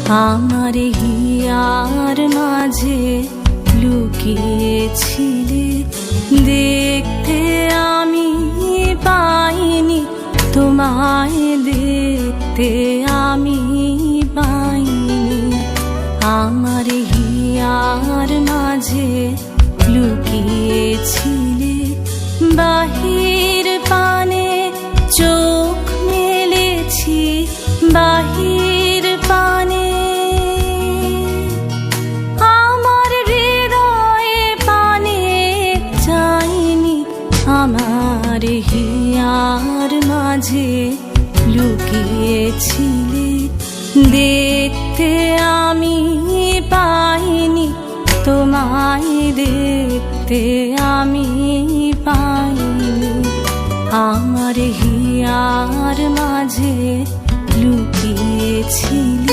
আমার হিয়ার মাঝে লুকিয়েছিলে, দেখতে আমি পাইনি তোমায়, দেখতে আমি পাইনি। আমার হিয়ার মাঝে লুকিয়েছিলে, বাহির পানে চোখ মেলেছি, বাহির পানে আমার হৃদয়ে পানে চাইনি। আমার হিয়ার মাঝে লুকিয়েছিলে, দেখতে আমি পাইনি তোমায়, দেখতে আমি পাইনি। আমার হিয়ার মাঝে লুকিয়েছিলে।